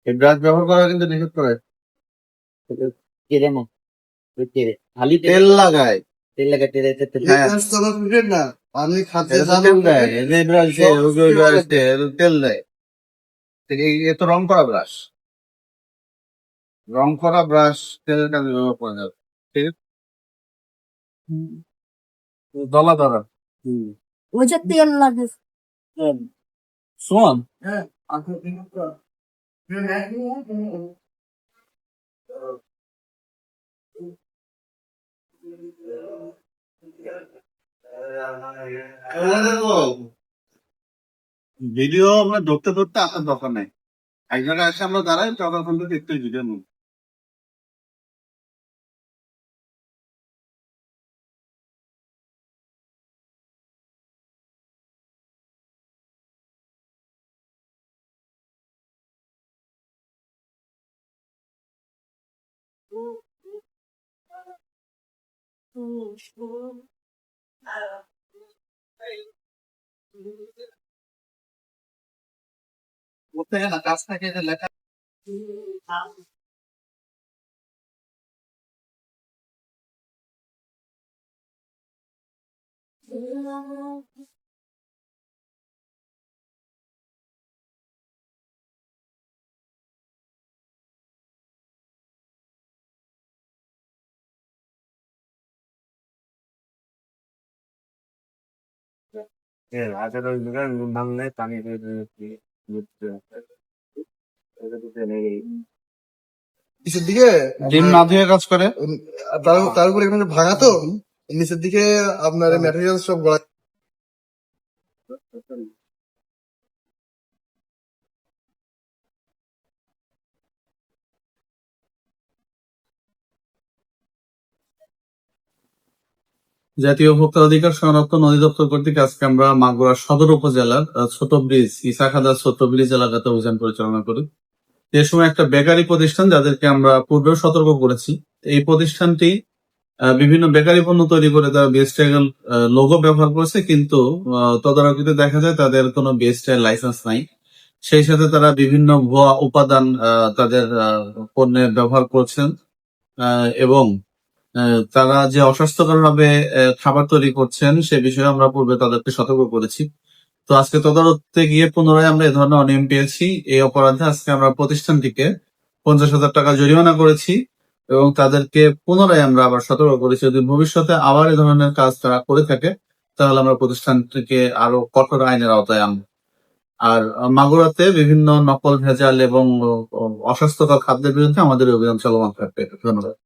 এই ব্রাশ ব্যবহার করা কিন্তু নিষেধ করে। তেলে না, তেলে খালি তেল লাগায়। তেল লাগা তেলে হ্যাঁ। না আমি খাদ্যে এটা তো তেল দেয়, এই যে ব্রাশ দিয়ে, ওই ব্রাশ দিয়ে, এটা তো তেল দেয়। এ তো রং করা ব্রাশ। রং করা ব্রাশ তেলের কাজে ব্যবহার করা যাবে। ঠিক আছে? দলা ধরা। ওই যে তেল লাগে শোন, হ্যাঁ ভিডিও আমরা ধরতে ধরতে আসার দরকার নাই। এক জায়গায় এসে আমরা দাঁড়াই, তখন থেকে একটু ভিডিও নিই। প্রত্যেকে না কাজ থাকে যে লেখা আগের ওই জায়গায় নুন ঢাললে পানি নিচের দিকে ডিম না ধুয়ে কাজ করে। তার উপরে এখানে ভাঙা তো নিচের দিকে আপনার ম্যাটেরিয়াল সব গড়া জাতীয় ভোক্তা অধিকার সংরক্ষণ অধিদপ্তর কর্তৃক আজকে আমরা মাগুরা সদর উপজেলার ছোট ব্রিজ ইসাখাদা ছোট ব্রিজ এলাকাতে অভিযান পরিচালনা করি। এ সময় একটা বেকারি প্রতিষ্ঠান, যাদেরকে আমরা পূর্বেও সতর্ক করেছি, এই প্রতিষ্ঠানটি বিভিন্ন বেকারি পণ্য তৈরি করে তারা বিএসটিআই লোগো ব্যবহার করেছে, কিন্তু তদারকিতে দেখা যায় তাদের কোনো বিএসটিআই লাইসেন্স নাই। সেই সাথে তারা বিভিন্ন ভুয়া উপাদান তাদের পণ্যে ব্যবহার করছেন এবং তারা যে অস্বাস্থ্যকর ভাবে খাবার তৈরি করছেন সে বিষয়ে আমরা পূর্বে তাদেরকে সতর্ক করেছি। তো আজকে তদারকিতে গিয়ে পুনরায় আমরা এই ধরনের অনিয়ম পেয়েছি। এই অপরাধে আজকে আমরা প্রতিষ্ঠানটিকে 50,000 টাকা জরিমানা করেছি এবং তাদেরকে পুনরায় আমরা আবার সতর্ক করেছি, যদি ভবিষ্যতে আবার এই ধরনের কাজ তারা করে থাকে তাহলে আমরা প্রতিষ্ঠানটিকে আরো কঠোর আইনের আওতায় আনবো। আর মাগুরাতে বিভিন্ন নকল ভেজাল এবং অস্বাস্থ্যকর খাদ্যের বিরুদ্ধে আমাদের অভিযান চলমান থাকবে। ধন্যবাদ।